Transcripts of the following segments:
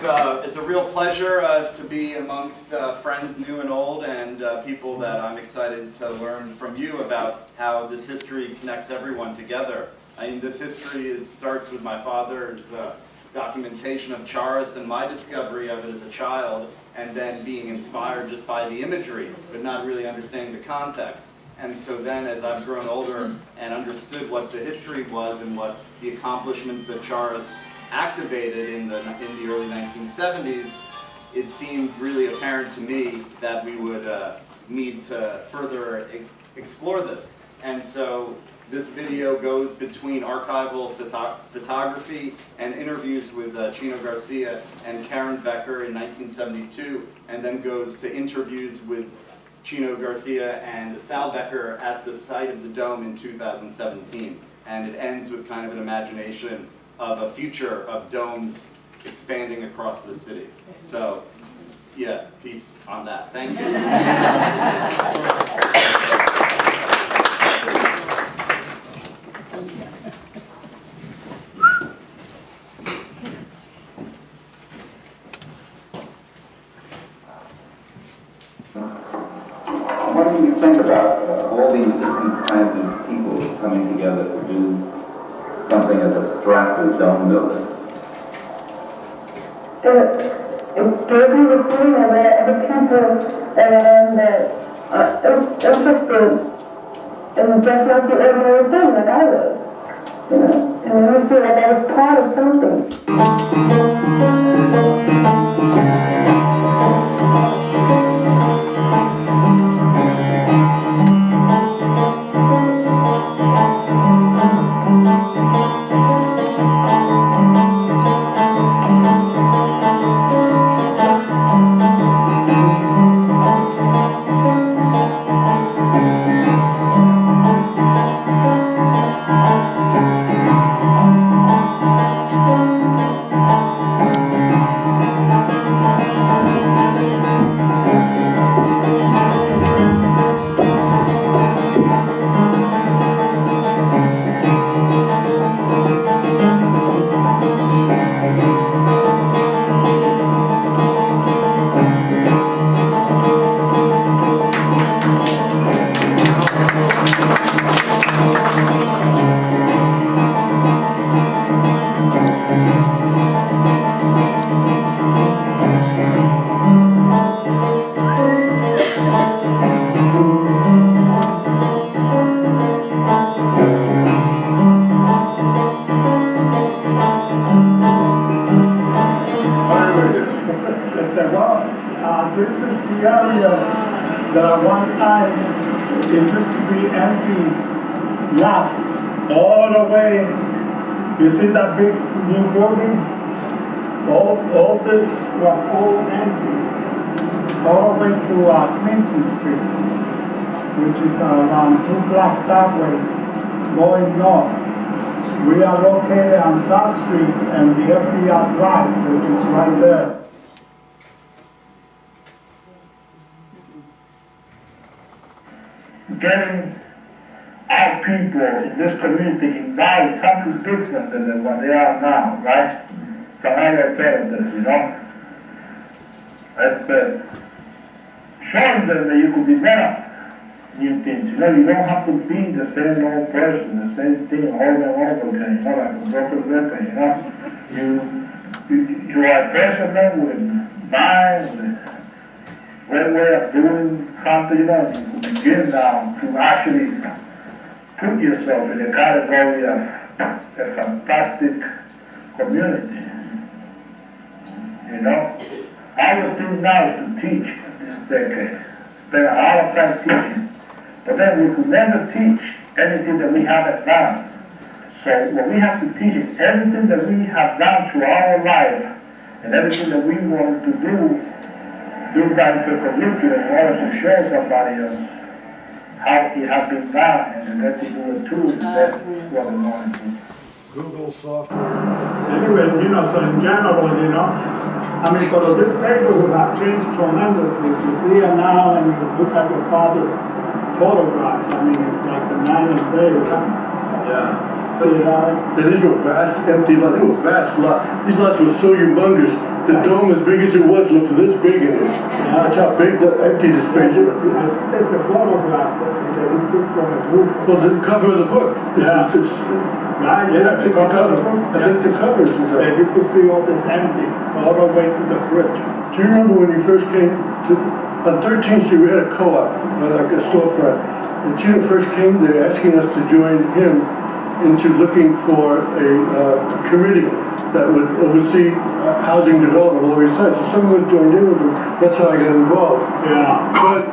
it's a real pleasure to be amongst friends new and old, and people that I'm excited to learn from you about how this history connects everyone together. I mean, this history starts with my father's documentation of CHARAS and my discovery of it as a child, and then being inspired just by the imagery, but not really understanding the context. And so then, as I've grown older and understood what the history was and what the accomplishments that CHARAS activated in the early 1970s, it seemed really apparent to me that we would need to further explore this. And so this video goes between archival photography and interviews with Chino Garcia and Karen Becker in 1972, and then goes to interviews with Chino Garcia and Sal Becker at the site of the dome in 2017. And it ends with kind of an imagination of a future of domes expanding across the city. So, yeah, peace on that. Thank you. What do you think about all these different kinds of people coming together to do something as abstract as dome building? Getting the feeling of the people interested in just like the ordinary thing, like I was, you know, and then we feel like I was part of something. This is the area that one time it used to be empty lots all the way. You see that big new building? All this was all empty, all the way to Clinton Street, which is around 2 blocks that way, going north. We are located on South Street and the FBI Drive, which is right there. Getting our people in this community involved something different than what they are now, right? So I got better this, you know? That's showing them that you could develop new things. You know, you don't have to be the same old person, the same thing over and over again, you know, like a broken record, you know? You are a person with mind, with one way of doing something, you know, you begin now to actually put yourself in the category of a fantastic community. You know? Our thing now is to teach this decade. Spend a lot of time teaching. But then we could never teach anything that we haven't done. So what we have to teach is everything that we have done through our life and everything that we want to do that to curriculum in order to show somebody else how it has been done, and then to do it too. That's what we want to do. Google software. Anyway, you know, so in general, you know, I mean, for this neighborhood have changed tremendously. To see it now and you look at your father's photographs, I mean, it's like the night and day. Yeah. So, you know, These were vast empty lots. They were vast lots. These lots were so humongous. the dome, as big as it was, looked this big in it. That's how big the empty the spaceship. There's a photograph that we took from a book. Well, the cover of the book. Yeah. Yeah, I think the cover. I think the cover is the cover. You could see all this empty, all the way to the bridge. Do you remember when you first came to, on 13th Street, we had a co-op, like a storefront. And Chino first came there asking us to join him into looking for a committee that would oversee housing development all over the side. So someone joined in with him. That's how I got involved. Yeah. But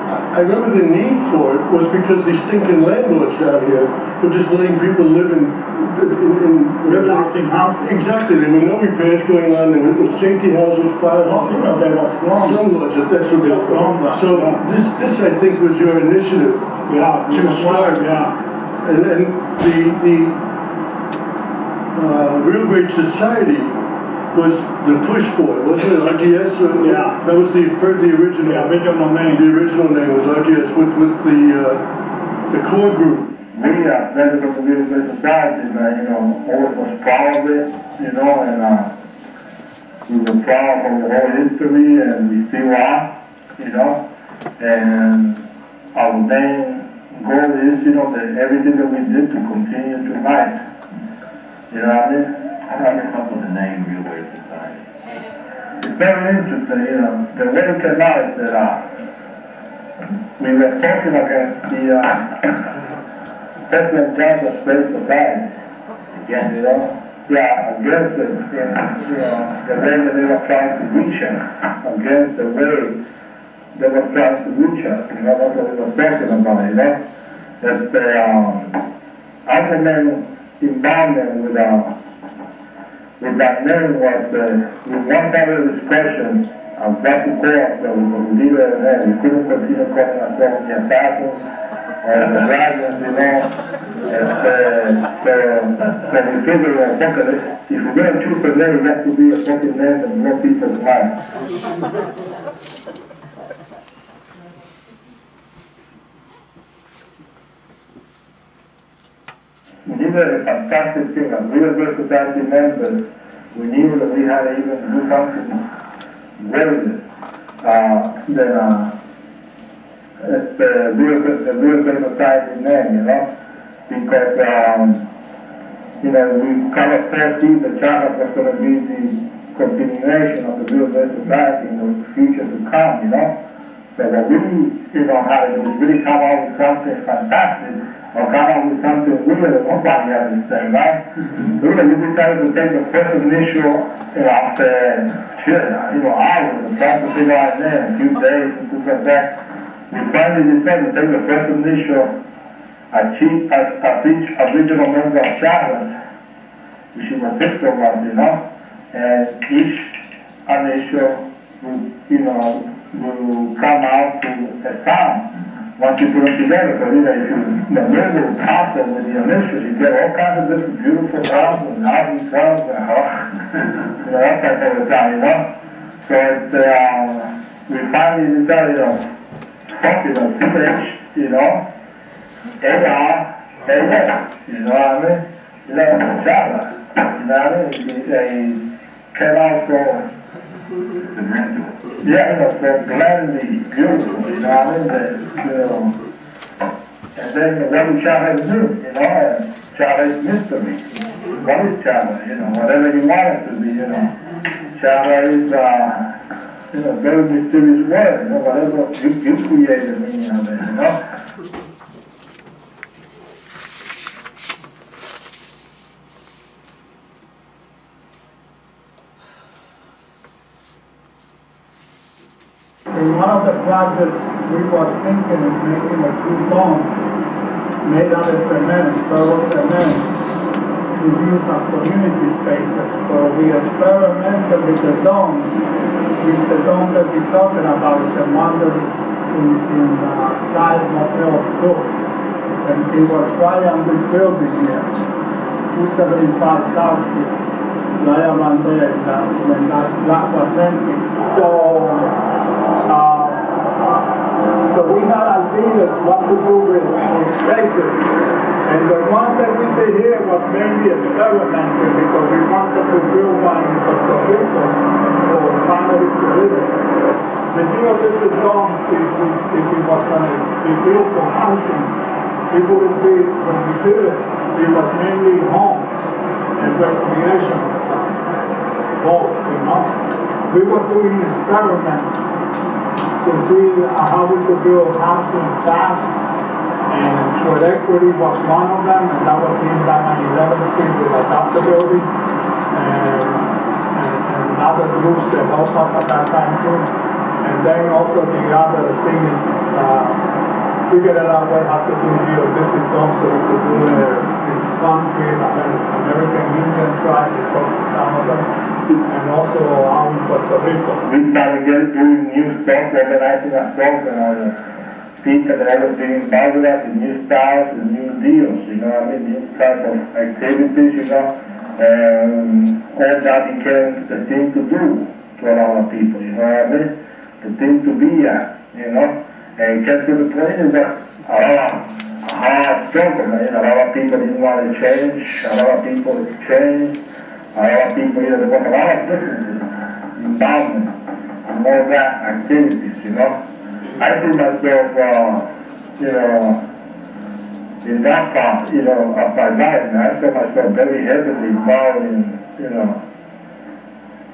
I remember the need for it was because these stinking landlords down here were just letting people live in Relaxing houses. Exactly. There were no repairs going on. There were safety houses, fire You know, they were slums. slumlords. That's what they were. Slumlords, So yeah. this I think was your initiative. Yeah. To start. Yeah. And the Real Great Society was the push for it, wasn't it? RGS? Yeah. That was the original. The original name. The original name was RGS with the core group. We as members of the Real Great Society, always was proud of it, and we were proud of the whole history, and we still are, and our main goal is, that everything that we did to continue to write. You know what I mean? How did you come up with the name Real Great Society? It's very interesting, the way it came out is that we were talking against the President Johnson Space Society. Again, Yeah, against it, the way that they were trying to reach us, against the way they were trying to reach us, that's what we were talking about, that the argument involvement with that name was we once had a discussion of what to call ourselves, we could leave it there, we couldn't continue calling ourselves the assassins or the dragons, so we figured if we're going to choose a name, it has to be a fucking name that more people like. We needed a fantastic thing, a Real Great Society members. We knew that we had to even do something with it. The Real Great Society name, because we kind of foresee the CHARAS was going to be the continuation of the Real Great Society in the future to come, So that we, had to really come out with something fantastic. Or come up with something really that nobody understands, right? So we decided to take the first initial, after hours of trying to figure out a few days and things like that. We finally decided to take the first initial of each original member of CHARAS, which was 6 of us, and each initial will come out to a sound. Once you put them together, so if you remember the concept with the initials, you get all kinds of different beautiful sounds and housing sounds and that type of sound, So it's, we finally decided, fuck it, CH, AR, AS, you know what I mean? CHARAS, you know what I mean? They came out from the grandeur. Yeah, so gladly beautiful, you know what I mean? And then what do CHARAS do, and CHARAS mystery. What is CHARAS, whatever you want it to be, CHARAS is, very mysterious word, whatever you create the meaning of it, In one of the projects, we was thinking of making a few domes made out of cement, ferro cement, to use as community spaces. So we experimented with the dome. The dome that we're talking about is the one that is in Matthew Mottel's book. And it was right on this building here, 275 South Street, right around there, when that was empty. So we had ideas what to do with spaces. And the one that we did here was mainly experimental because we wanted to build one in Puerto Rico. is to live in. The geodesic dome, if it was going to be built for housing, it wouldn't be, when we built it, it was mainly homes and recreation, both, you know. We were doing experiments to see how we could build housing fast, and sweat equity was one of them, and that was being done on 11th Street with a doctor building, and other groups that helped us at that time too. And then also the other thing is, figured out what how to do geodesic domes so we could do it in concrete, American Indian tribes, we focused some of them, and also out in Puerto Rico. We started doing new stuff, organizing ourselves and our people that was being involved with us in new styles and new deals, you know what I mean, new type of activities, you know, and all that became the thing to do to a lot of people, you know what I mean, the thing to be at, you know. And it kept to the point that a lot of hard struggle, man. A lot of people didn't want to change, a lot of people changed, a lot of people, you know, there was a lot of differences, involvement, and all that activities, you know. I see myself, you know, in that part, you know, of my life, and I saw myself very heavily involved in, you know,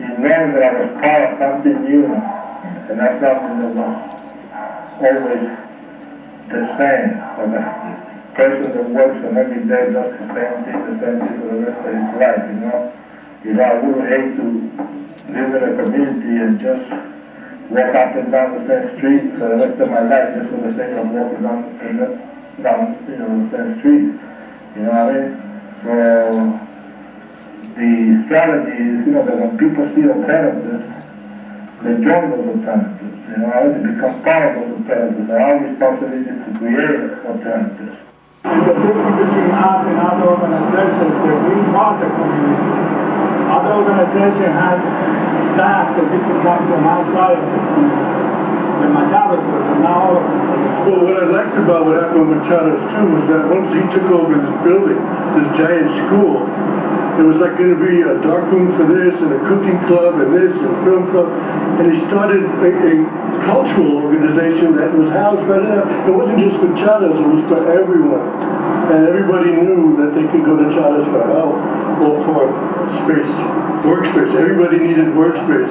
in knowing that I was part of something new, and that's something that was always the same. For the person that works and every day does the same thing for the rest of his life, you know. You know, I would hate to live in a community and just walk up and down the same street for the rest of my life just for the sake of walking down you know, the same street. You know what I mean? So the strategy is, you know, that when people see alternatives, they join those alternatives. You know, they become part of those alternatives. Our responsibility is to create alternatives. And the difference between us and other organizations, that we are the community. Other organizations have staff that used to come from outside of the community. The majority, but now. Well, what I liked about what happened with CHARAS too was that once he took over this building, this giant school, it was like going to be a dark room for this and a cooking club and this and a film club, and he started a cultural organization that was housed right now. It wasn't just for CHARAS, it was for everyone, and everybody knew that they could go to CHARAS for help or for space, workspace. Everybody needed workspace.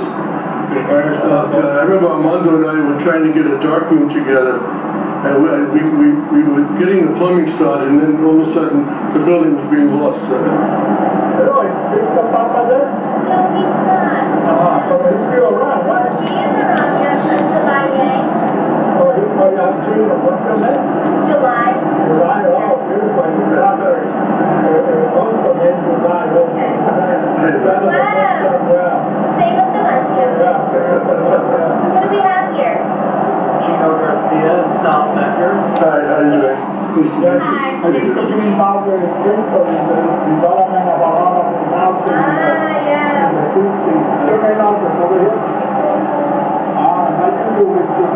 I remember Armando and I were trying to get a dark room together, and we were getting the plumbing started, and then all of a sudden the building was being lost. Hello, is the Papa there? No, he's not. So he's still around, right? He is around, yes, that's July 8th. Oh, you have Chino, what's your name? July. July, oh, beautiful. You brother, also in July. Wow. Same as the Matthew. So what do we have here? Chino Garcia, South Metro. Hi, how are you doing? Hi. I used to be involved in the development of a lot of housing Yeah. in the 60s. You may know this over here. I can do with you.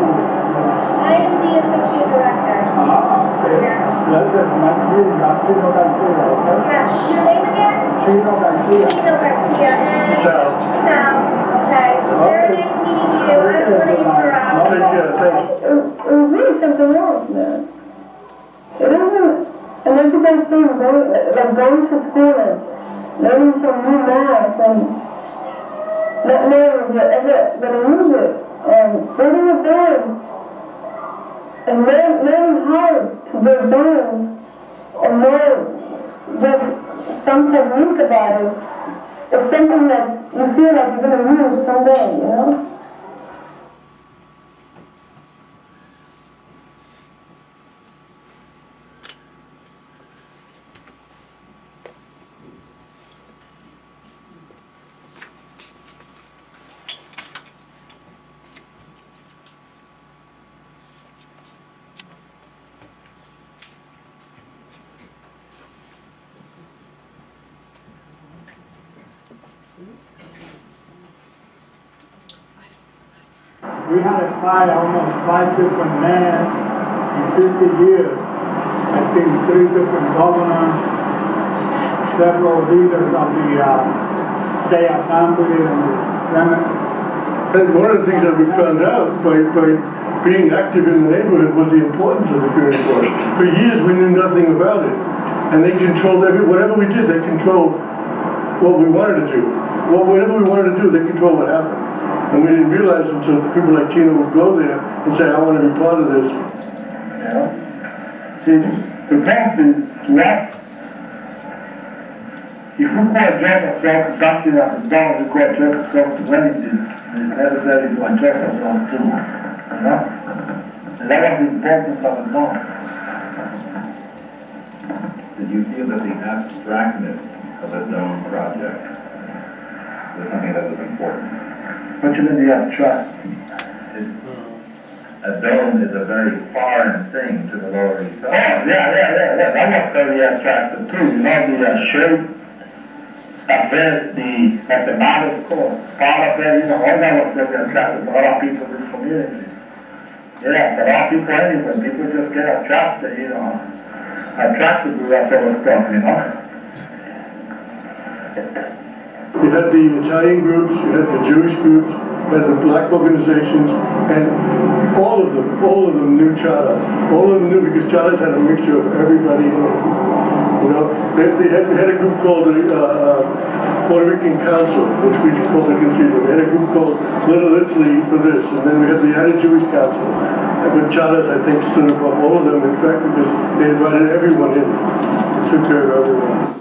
I am the associate director. Okay. That's it. Nice meeting. I'm Chino Garcia, okay? Yeah. Your name again? Chino Garcia. Chino Garcia. And Sal. Sal. Okay. Very nice meeting you. I don't want to interrupt. Take care, thank you. It was really something else, man. It isn't an everyday thing, like going to school and learning some new math and not knowing the music and building a band and learning how to build bands and learn just some technique about it. It's something that you feel like you're going to use someday, you know? We had to fight almost 5 different men in 50 years. I think 3 different governors, several leaders of the state assembly and the Senate, And one of the things that we found out by being active in the neighborhood was the importance of the community board. For years we knew nothing about it. And they controlled whatever we did, they controlled what we wanted to do. Whatever we wanted to do, they controlled what happened. And we didn't realize until people like Chino would go there and say, I want to be part of this. Yeah. See, the point is to us, if we co-adjust ourselves to something that is done, we co-adjust ourselves to anything, it's necessary to adjust ourselves to, you know? And that was the importance of the dome. Did you feel that the abstractness of the dome project was something that was important? What you mean the abstract? A dome is a very foreign thing to the Lower East Oh, Side. yeah. That was very attractive too. You know, the shape, the mathematical part of it, you know, all that was very attractive to a lot of people in this community. Yeah, for a lot of people anyway, people just get attracted, you know, attracted to that sort of stuff, you know. You had the Italian groups, you had the Jewish groups, you had the black organizations, and all of them knew CHARAS. All of them knew because CHARAS had a mixture of everybody in it. You know, they had a group called the Puerto Rican Council, which we called the Conceded. They had a group called Little Italy for this, and then we had the United Jewish Council. But CHARAS, I think, stood above all of them, in fact, because they invited everyone in, took care of everyone.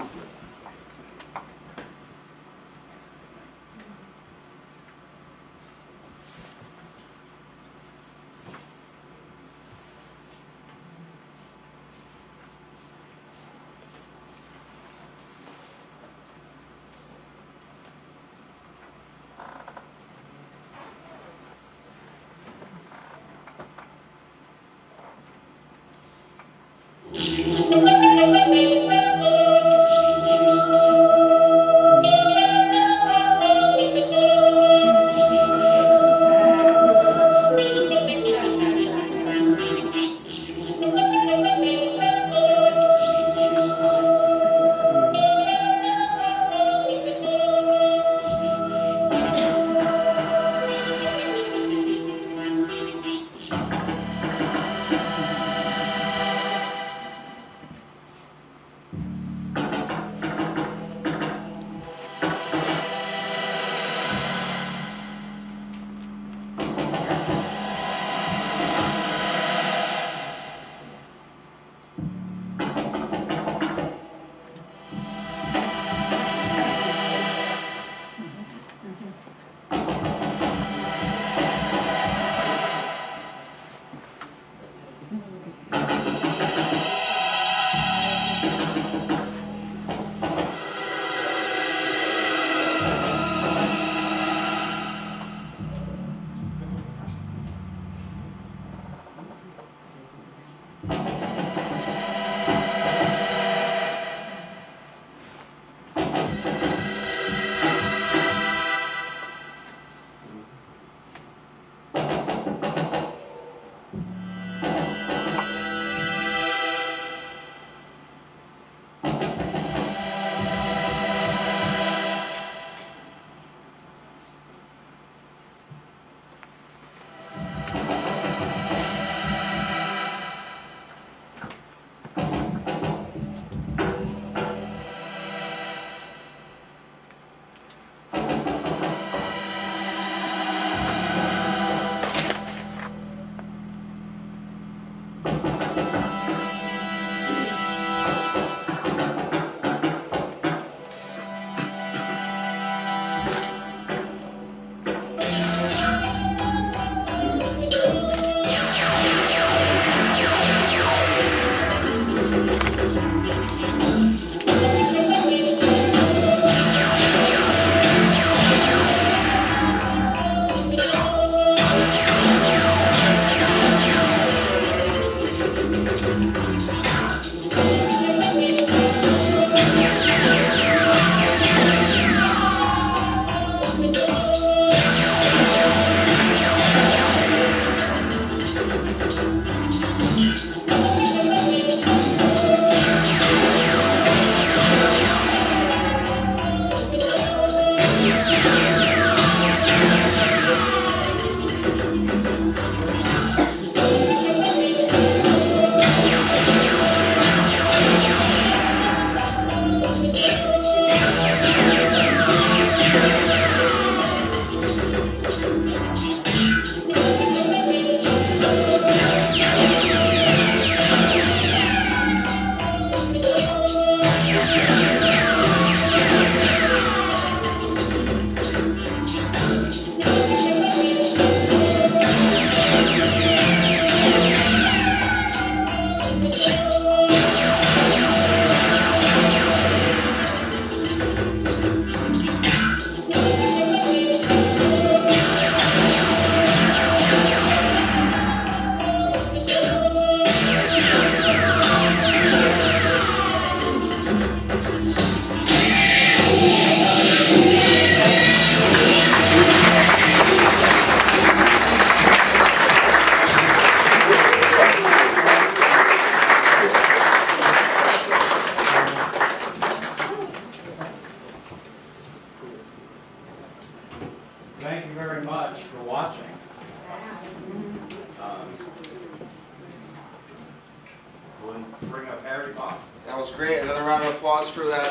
Harry Potter. That was great. Another round of applause for that.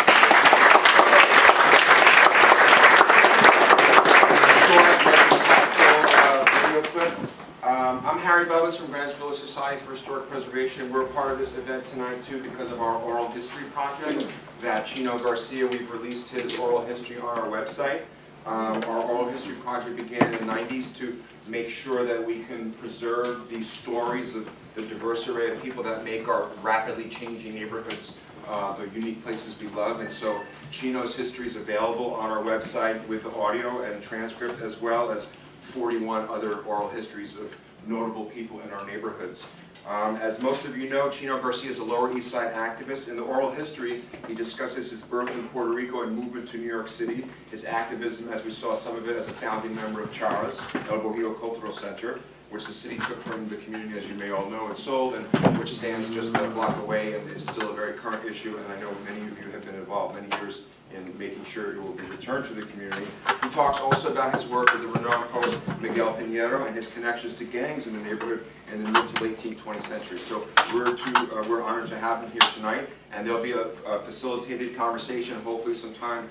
Video clip. I'm Harry Bubbins from Greenwich Village Society for Historic Preservation. We're part of this event tonight too because of our oral history project that Chino Garcia, we've released his oral history on our website. Our oral history project began in the 90s to make sure that we can preserve these stories of the diverse array of people that make our rapidly changing neighborhoods the unique places we love. And so Chino's history is available on our website with the audio and transcript, as well as 41 other oral histories of notable people in our neighborhoods. As most of you know, Chino Garcia is a Lower East Side activist. In the oral history, he discusses his birth in Puerto Rico and movement to New York City, his activism, as we saw some of it, as a founding member of CHARAS, El Bohio Cultural Center, which the city took from the community, as you may all know, and sold, and which stands just a block away and is still a very current issue, and I know many of you have been involved many years in making sure it will be returned to the community. He talks also about his work with the renowned poet Miguel Piñero and his connections to gangs in the neighborhood in the mid to late 20th century. So we're honored to have him here tonight, and there'll be a facilitated conversation, hopefully sometime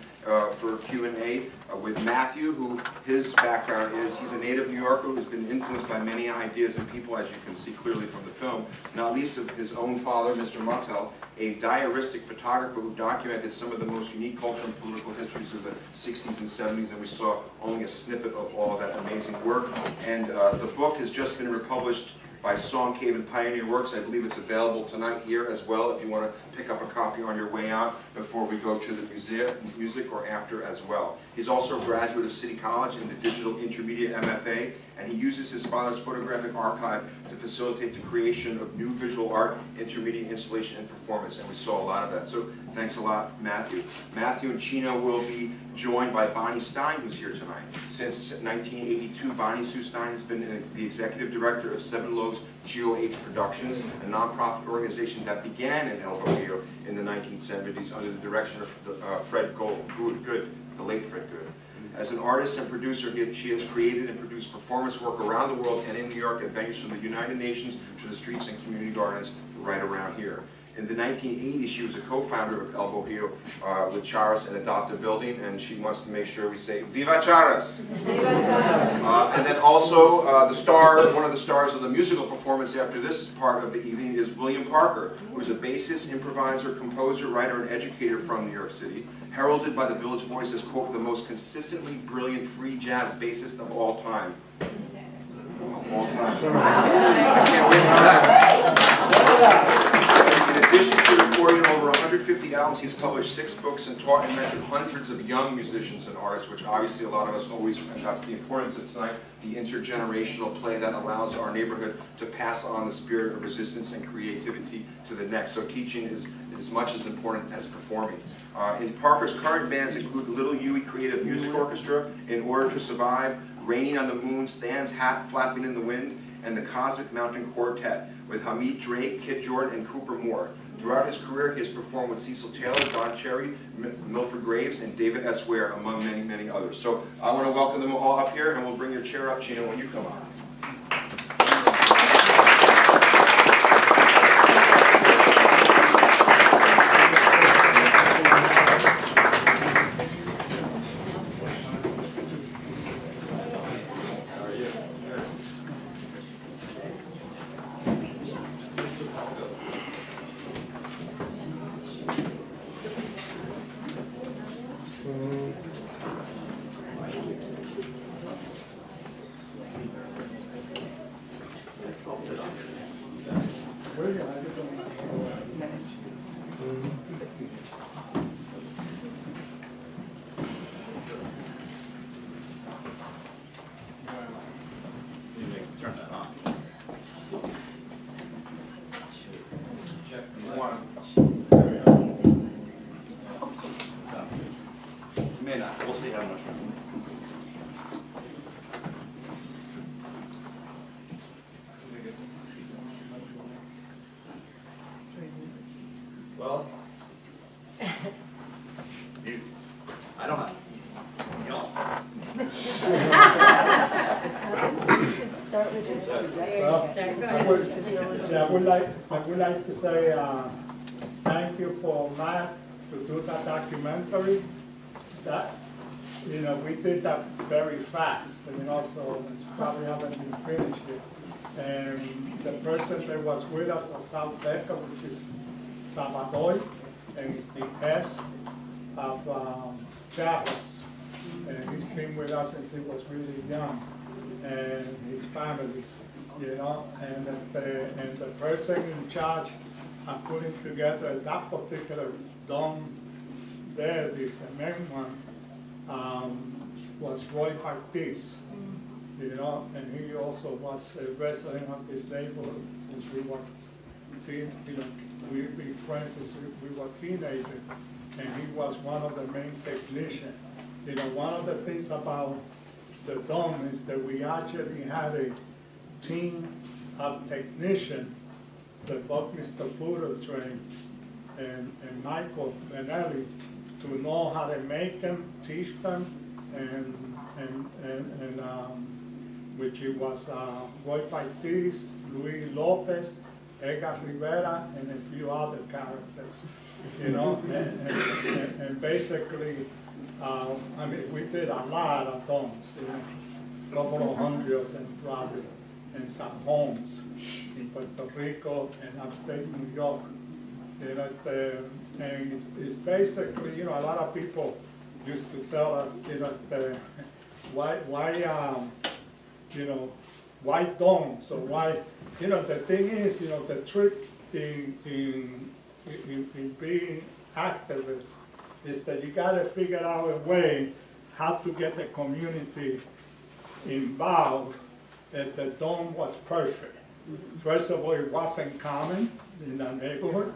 for Q&A with Matthew, who his background is, he's a native New Yorker who's been influenced by many ideas and people, as you can see clearly from the film, not least of his own father, Mr. Mottel, a diaristic photographer who documented some of the most unique cultural and political histories of the 60s and 70s, and we saw only a snippet of all of that amazing work. And the book has just been republished by Song Cave and Pioneer Works. I believe it's available tonight here as well if you want to pick up a copy on your way out before we go to the music or after as well. He's also a graduate of City College in the Digital Intermediate MFA, and he uses his father's photographic archive to facilitate the creation of new visual art, intermediate installation, and performance, and we saw a lot of that. So thanks a lot, Matthew. Matthew and Chino will be joined by Bonnie Stein, who's here tonight. Since 1982, Bonnie Sue Stein has been the executive director of Seven Loaves GOH Productions, a nonprofit organization that began in El Bohio in the 1970s under the direction of Fred Good, the late Fred Good. As an artist and producer, she has created and produced performance work around the world and in New York at venues from the United Nations to the streets and community gardens right around here. In the 1980s, she was a co-founder of El Bohio with CHARAS and Adopt a Building, and she wants to make sure we say, Viva CHARAS! Viva CHARAS! And then also, one of the stars of the musical performance after this part of the evening is William Parker, who is a bassist, improviser, composer, writer, and educator from New York City, heralded by the Village Voice as, quote, the most consistently brilliant free jazz bassist of all time. Of all time. I can't wait for that. In addition to recording over 150 albums, he's published 6 books and taught and mentored hundreds of young musicians and artists, which obviously a lot of us always, and that's the importance of tonight, the intergenerational play that allows our neighborhood to pass on the spirit of resistance and creativity to the next. So teaching is as much as important as performing. In Parker's current bands include Little Huey Creative Music Orchestra, In Order to Survive, Raining on the Moon, Stan's Hat Flapping in the Wind, and the Cosmic Mountain Quartet, with Hamid Drake, Kit Jordan, and Cooper Moore. Throughout his career, he has performed with Cecil Taylor, Don Cherry, Milford Graves, and David S. Ware, among many, many others. So I want to welcome them all up here, and we'll bring your chair up, Chino, when you come on. Turn that on. Check the mic. May not. We'll see how much. Well, I don't have. Start with I would like to say you for Matt to do that documentary. That, you know, we did that very fast, you know, so it's probably haven't been finished yet. And the person that was with us was Sal Becker, which is Salvador, and it's the S of CHARAS. And he's been with us since he was really young, and his family, you know, and the person in charge of putting together that particular dome there, this main one, was Roy Ortiz, you know, and he also was a resident of this neighborhood since we were we've been friends since we were teenagers, and he was one of the main technicians. You know, one of the things about the dome is that we actually had a team of technicians that Buckminster Fuller trained and Michael Benelli to know how to make them, teach them, and which it was Roy Ortiz, Luis Lopez, Edgar Rivera, and a few other characters, you know, and basically, I mean, we did a lot of domes, you know, a couple of hundred of them probably, and some homes in Puerto Rico and upstate New York, you know, and it's basically, you know, a lot of people used to tell us, you know, why, you know, why domes, or why, you know, the thing is, you know, the trick in being activists is that you gotta figure out a way how to get the community involved, that the dome was perfect. First of all, it wasn't common in the neighborhood,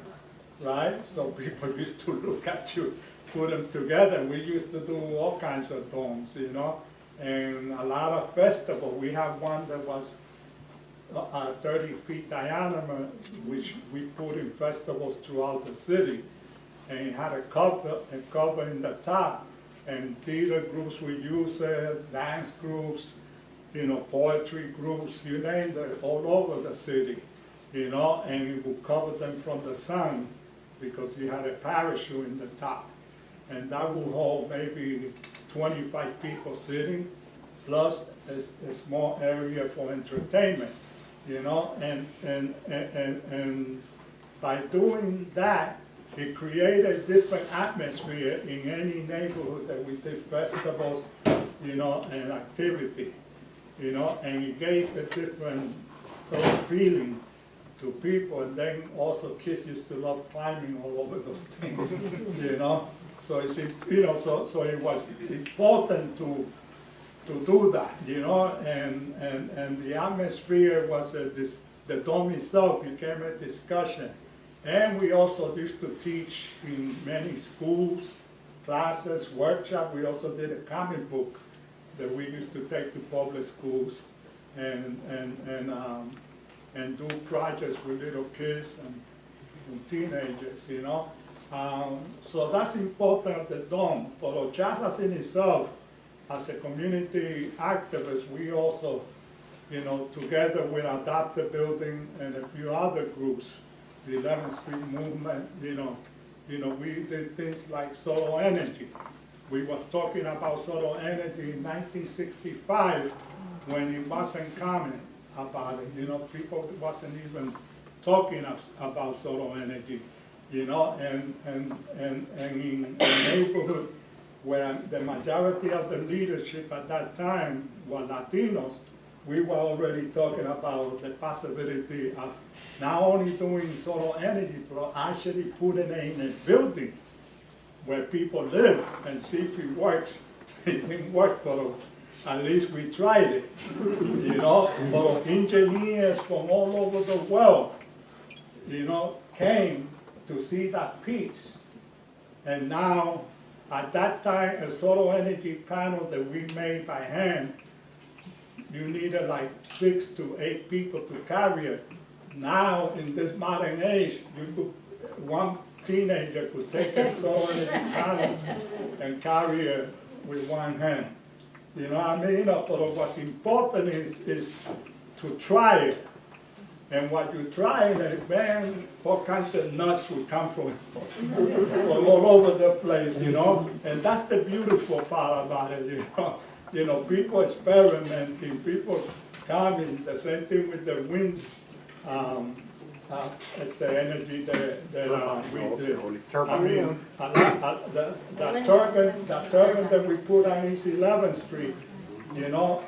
right? So people used to look at you, put them together. We used to do all kinds of domes, you know, and a lot of festivals. We have one that was 30 feet diameter, which we put in festivals throughout the city. And it had a cover in the top, and theater groups would use it, dance groups, you know, poetry groups, you name it, all over the city, you know, and it would cover them from the sun because you had a parachute in the top. And that would hold maybe 25 people sitting, plus a small area for entertainment, you know, and by doing that, it created a different atmosphere in any neighborhood that we did festivals, you know, and activity, you know, and it gave a different sort of feeling to people. And then also kids used to love climbing all over those things, you know. So it's, you know, so it was important to do that, you know, and the atmosphere was the dome itself became a discussion. And we also used to teach in many schools, classes, workshops. We also did a comic book that we used to take to public schools and do projects with little kids and teenagers, you know. So that's important at the dome. But CHARAS in itself, as a community activist, we also, you know, together with Adopt the Building and a few other groups, the 11th Street movement, you know, we did things like solar energy. We was talking about solar energy in 1965 when it wasn't common about it. You know, people wasn't even talking about solar energy. You know, and in a neighborhood where the majority of the leadership at that time were Latinos, we were already talking about the possibility of not only doing solar energy, but actually putting it in a building where people live and see if it works. It didn't work, but at least we tried it. You know, but engineers from all over the world, you know, came to see that piece. And now, at that time, a solar energy panel that we made by hand, you needed like 6 to 8 people to carry it. Now, in this modern age, one teenager could take a solar energy panel and carry it with one hand. You know what I mean? But what's important is to try it, And what you try, and man, all kinds of nuts will come from all over the place, you know. And that's the beautiful part about it, you know. You know, people experimenting, people coming. The same thing with the wind, the energy that we did. I mean, the turbine that we put on East 11th Street, you know,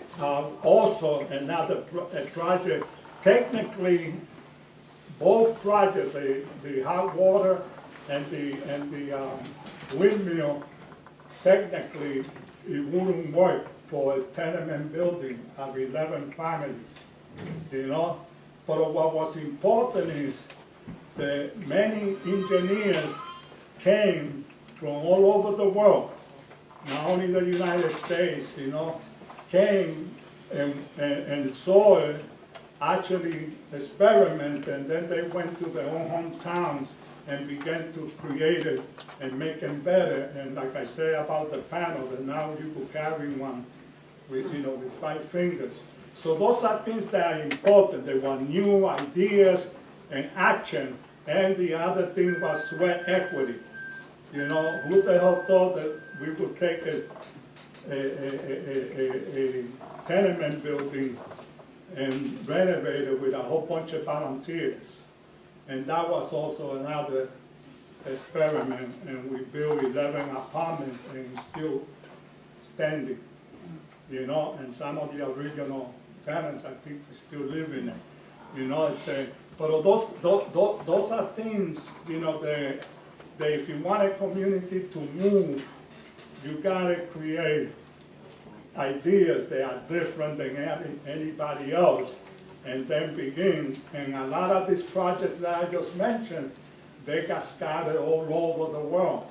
also another project. Technically, both projects, the hot water and the windmill, technically it wouldn't work for a tenement building of 11 families, you know. But what was important is that many engineers came from all over the world, not only the United States, you know, came and saw it, actually experiment, and then they went to their own hometowns and began to create it and make them better. And like I say about the panel, that now you could carry one with, you know, with 5 fingers. So those are things that are important. They were new ideas and action. And the other thing was sweat equity. You know, who the hell thought that we would take a tenement building and renovate it with a whole bunch of volunteers. And that was also another experiment, and we built 11 apartments and it's still standing, you know, and some of the original tenants, I think, still live in it, you know. But those are things, you know, that if you want a community to move, you gotta create ideas that are different than anybody else, and then begin. And a lot of these projects that I just mentioned, they got scattered all over the world,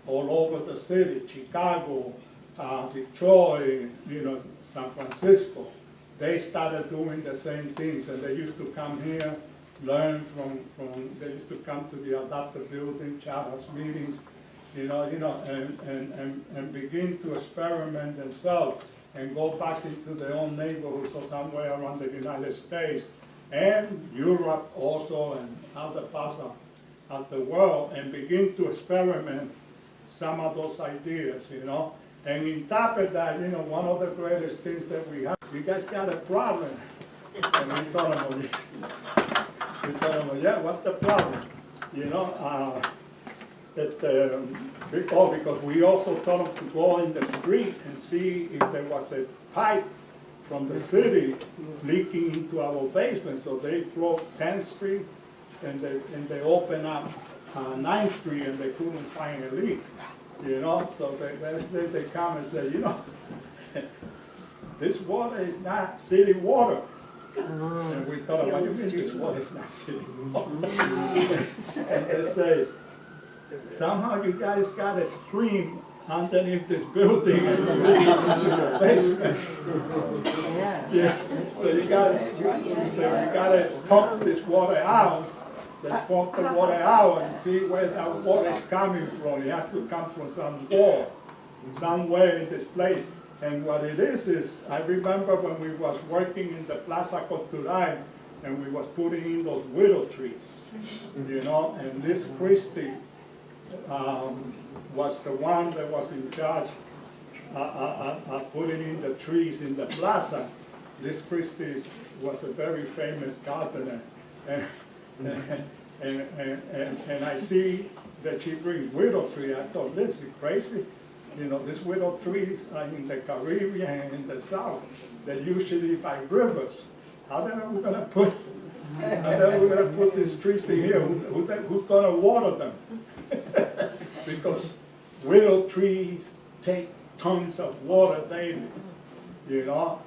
all over the city, Chicago, Detroit, you know, San Francisco. They started doing the same things, and they used to come here, learn they used to come to the adoptive building, CHARAS meetings, you know, and begin to experiment themselves and go back into their own neighborhoods or somewhere around the United States and Europe also and other parts of the world, and begin to experiment some of those ideas, you know. And in top of that, you know, one of the greatest things that we have, you guys got a problem. And we told them, yeah, what's the problem? You know, because we also told them to go in the street and see if there was a pipe from the city leaking into our basement. So they broke 10th Street and they opened up 9th Street and they couldn't find a leak. You know, so they come and say, you know, this water is not city water. And we thought, what do you mean this water is not city water? And they say, somehow you guys got a stream underneath this building and it's leaking into the basement. Yeah. So you gotta pump this water out. Let's pump the water out and see where that water is coming from. It has to come from some wall, somewhere in this place. And what it is I remember when we was working in the Plaza Cultural and we was putting in those widow trees, you know, and Liz Christie was the one that was in charge of putting in the trees in the plaza. Liz Christie was a very famous gardener. And I see that she brings widow tree. I thought, Liz, you crazy? You know, these widow trees are in the Caribbean and in the South. They're usually by rivers. How the hell are we gonna put these trees in here? Who's gonna water them? Because widow trees take tons of water daily, you know.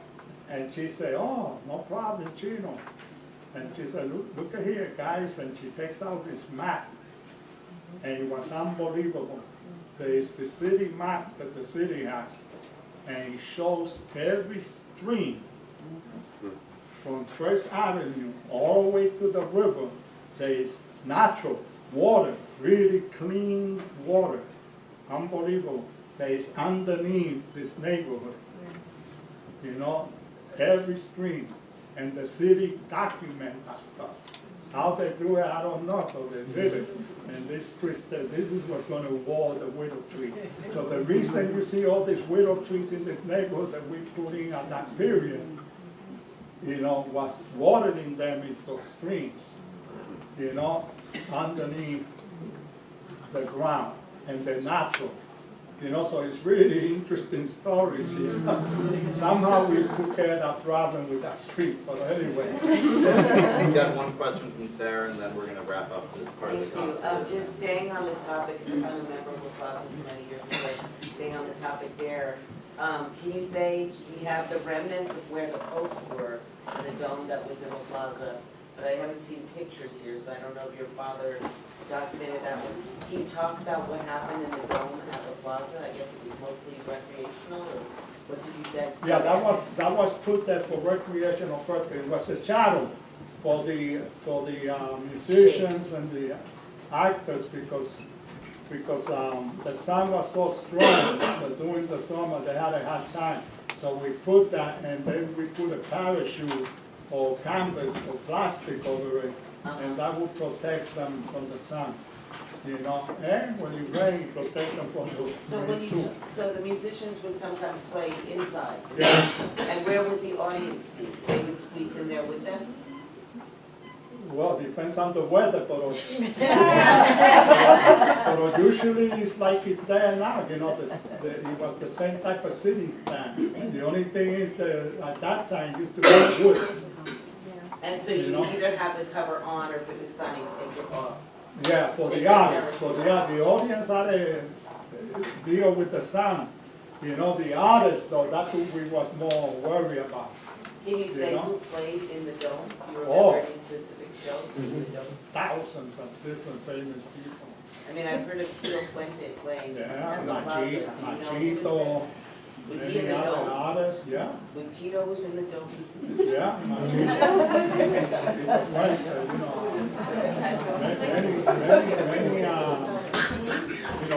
And she said, oh, no problem, Chino. And she said, look at here, guys. And she takes out this map. And it was unbelievable. There is the city map that the city has. And it shows every stream from First Avenue all the way to the river. There is natural water, really clean water. Unbelievable. That is underneath this neighborhood. You know, every stream. and the city document that stuff. How they do it, I don't know, so they did it. And this said, this is what's going to wall the widow tree. So the reason you see all these widow trees in this neighborhood that we put in at that period, you know, was watering them is those streams, you know, underneath the ground, and they're natural. You know, so it's really interesting stories, you know. Somehow we took care of that problem with that street, but anyway. We got one question from Sarah, and then we're going to wrap up this part of the Thank you. conversation. Just staying on the topic, because I'm a member of the Plaza for many years, but staying on the topic there, can you say we have the remnants of where the posts were in the dome that was in the plaza, but I haven't seen pictures here, so I don't know if your father documented that one. Can you talk about what happened in the dome at the plaza? I guess it was mostly recreational, or what did you guys do? Yeah, that was put there for recreational purpose. It was a shadow for the musicians and the actors because the sun was so strong that during the summer they had a hard time. So we put that, and then we put a parachute or canvas or plastic over it, and that would protect them from the sun. You know, and when it rains, protect them from the So rain. so the musicians would sometimes play inside? Yeah. And where would the audience be? They would squeeze in there with them? Well, depends on the weather, but usually it's like it's there now, you know, it was the same type of sitting stand. The only thing is that at that time used to be wood. And so you either have the cover on, or if it was sunny, take it off. Yeah, for the artists, the audience had a deal with the sun. You know, the artists though, that's what we was more worried about. Can you say know? who played in the dome? You Oh. remember any specific shows in the dome? Thousands of different famous people. I mean, I've heard of Tito Puente playing Yeah, at the plaza. Do you know who was Machito, there? Was he in many the other dome? artists, yeah. When Tito was in the dome? Yeah, it was like,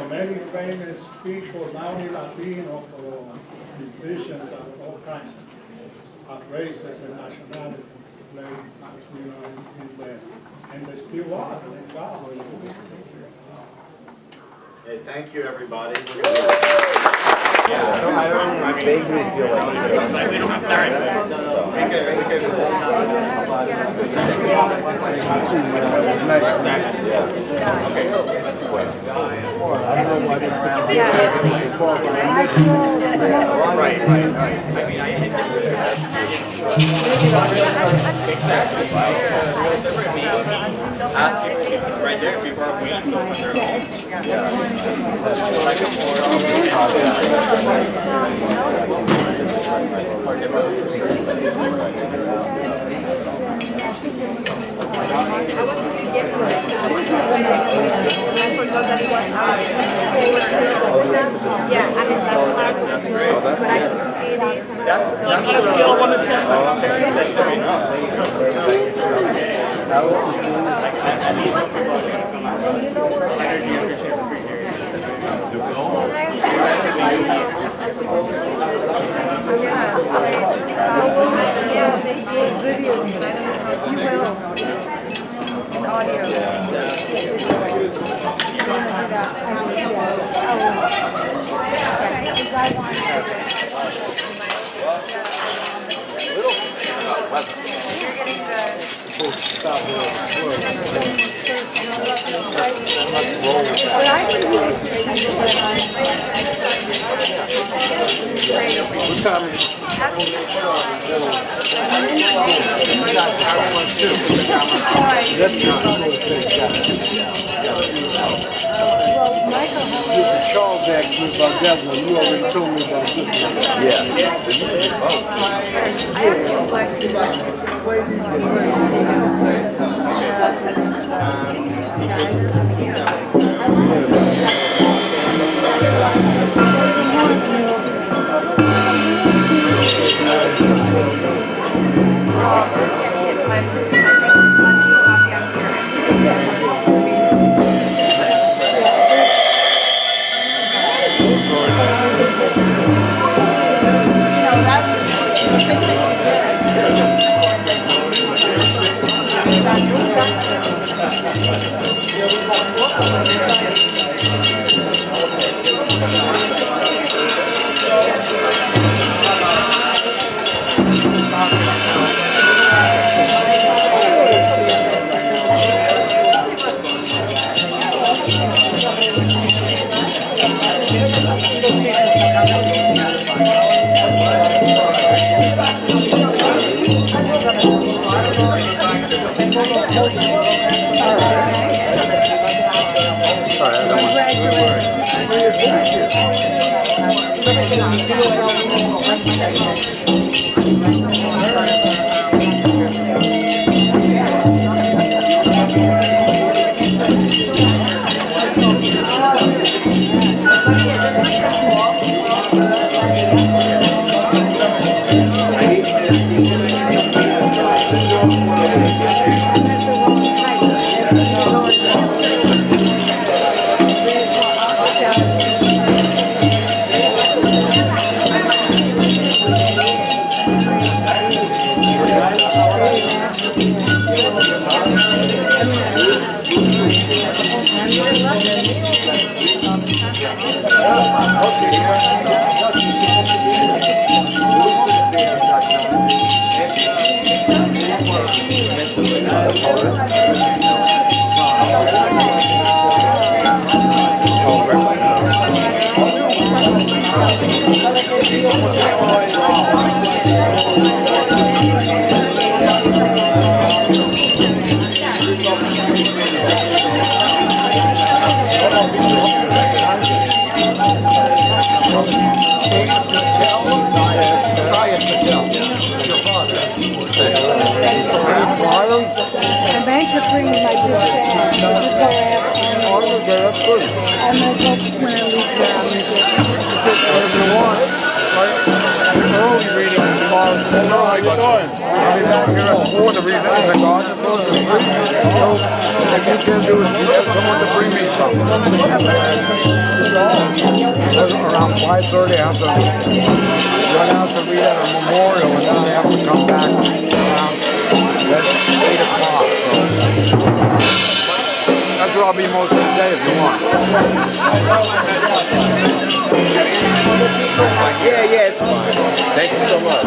many famous people, not only Latino, or musicians of all kinds of races and nationalities played, in there. And they still are, thank God. Hey, thank you, everybody. I vaguely feel like we don't have time. Right. I mean, ask if right there before we That's on a scale of 1 to 10. Charles asked me about that one. You already told me about this Around 5:30, I have to run out to read at a memorial, and then I have to come back around 8 o'clock. So that's where I'll be most of the day if you want. Yeah, it's fine. Thank you so much.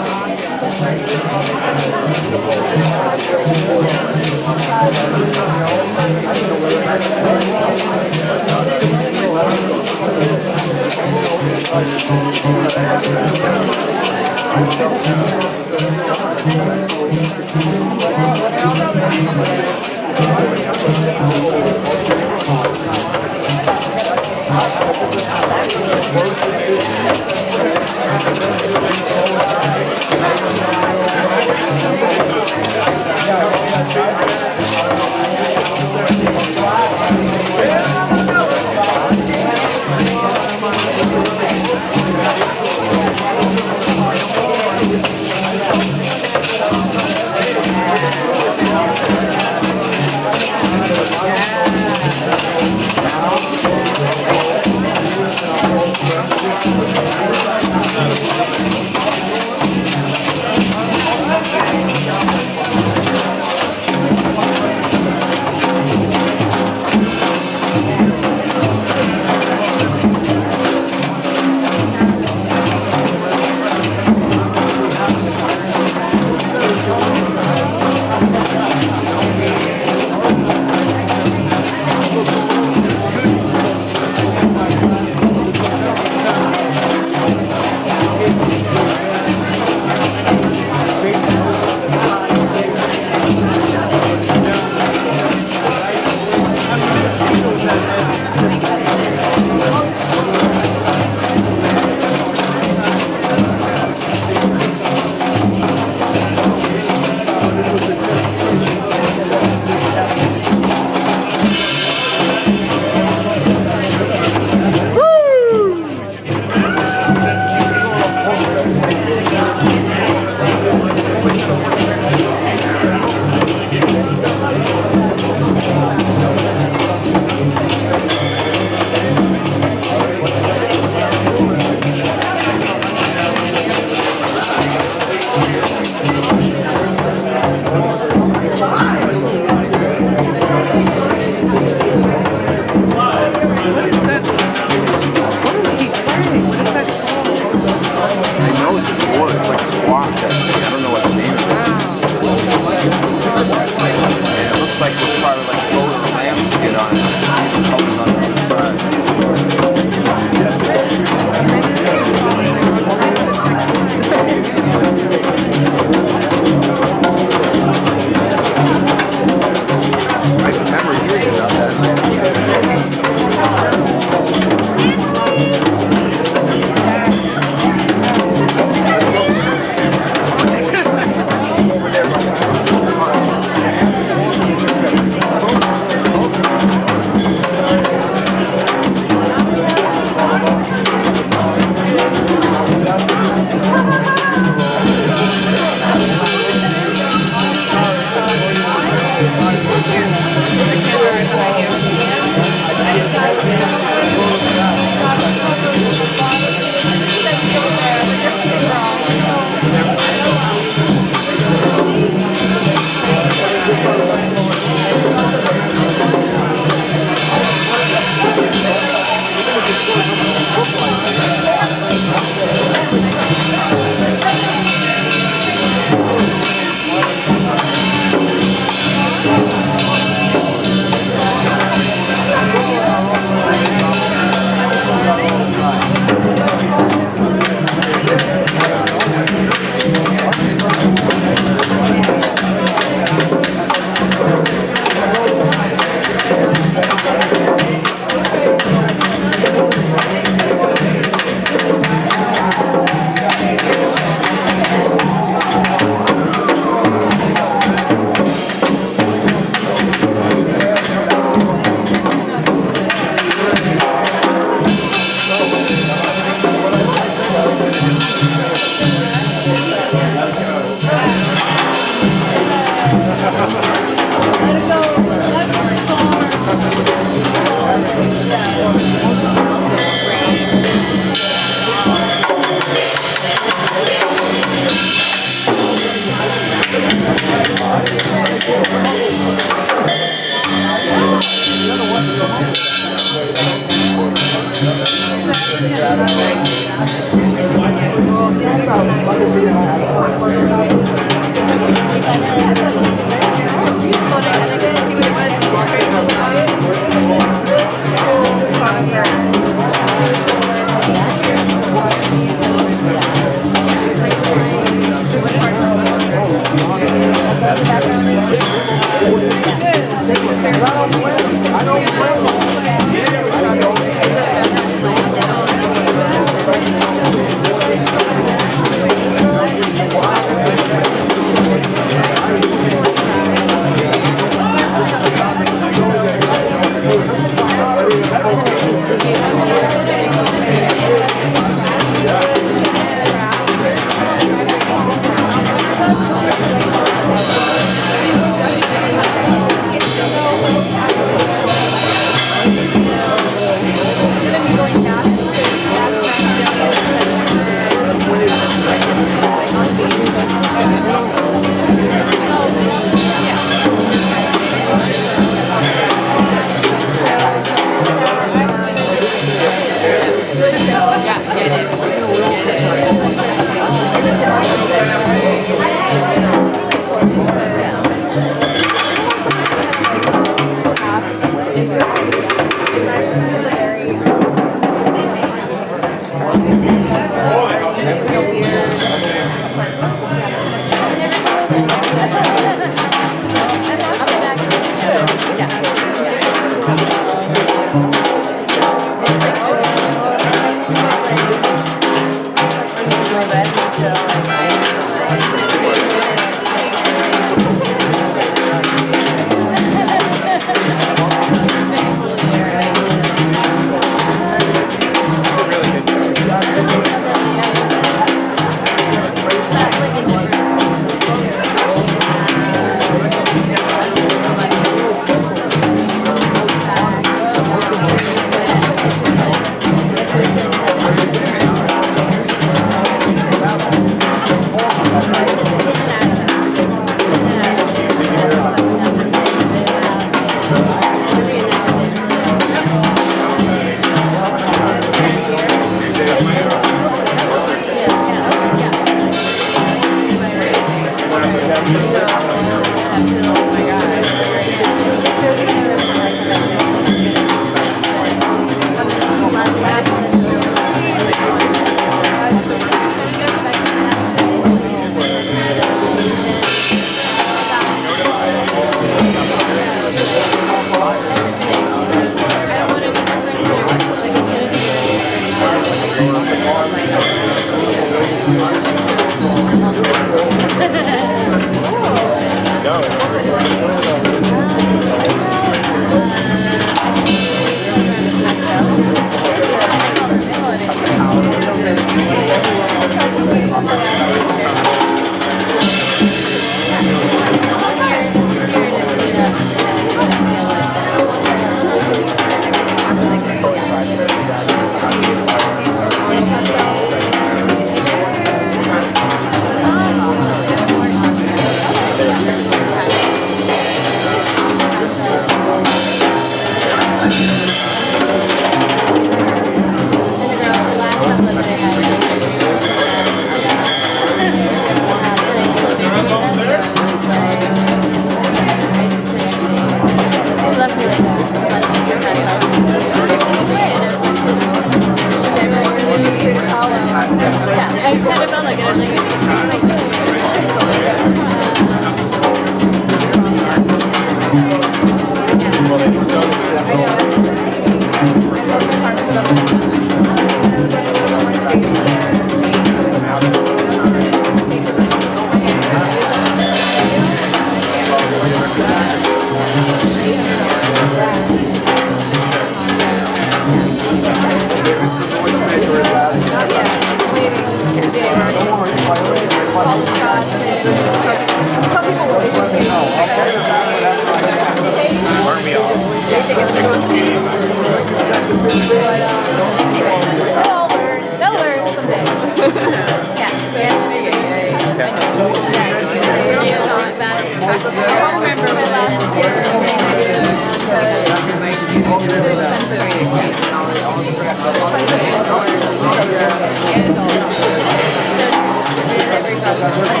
Everybody.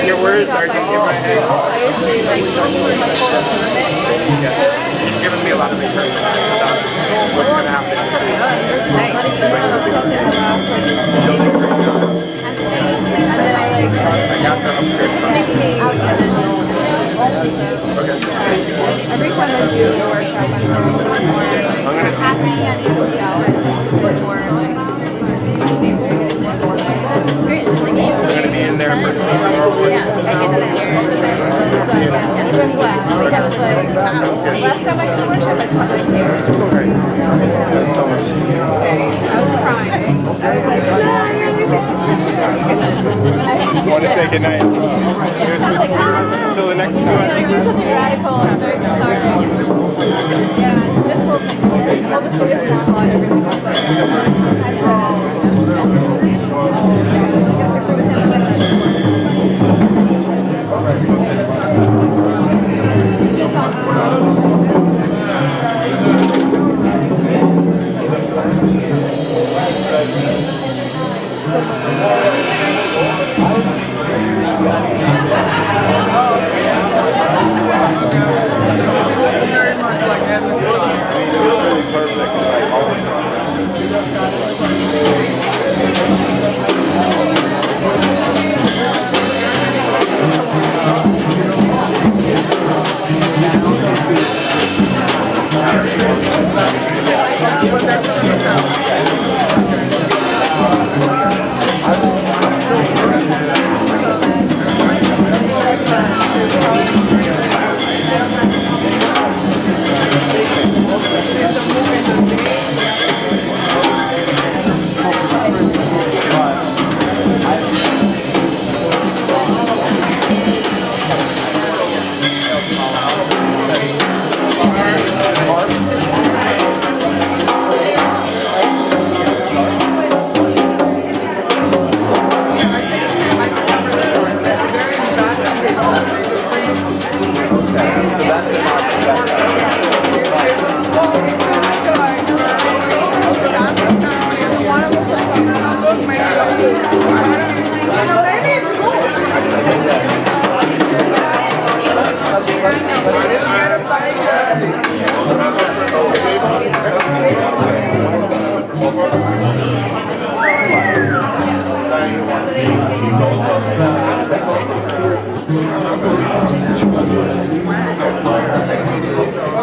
Your words are just in my head. You've given me a lot of encouragement about what's going to happen. Every time I do a workshop, I'm happy and more You're going to be in there for last time I could worship, I cut my hair. That's so much. I was crying. I was like, I want to say goodnight as well. Until the next time. do something radical. I'm very sorry. Yeah, this whole thing. I'll just focus on everything.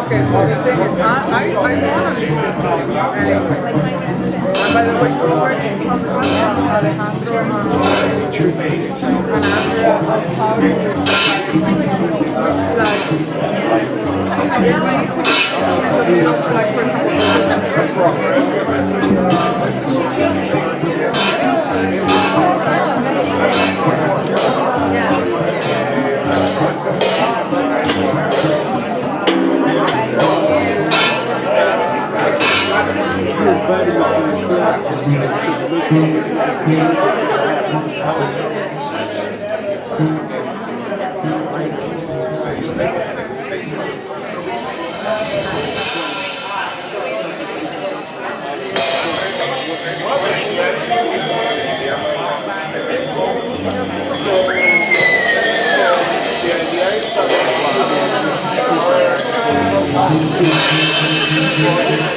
Okay, so the thing is, I want to leave this song. And by the way, so far it comes from Alejandro and Andrea of how it looks like. I really need to in the middle, like for Yeah.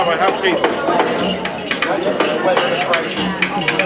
have cases. That's the weather crisis.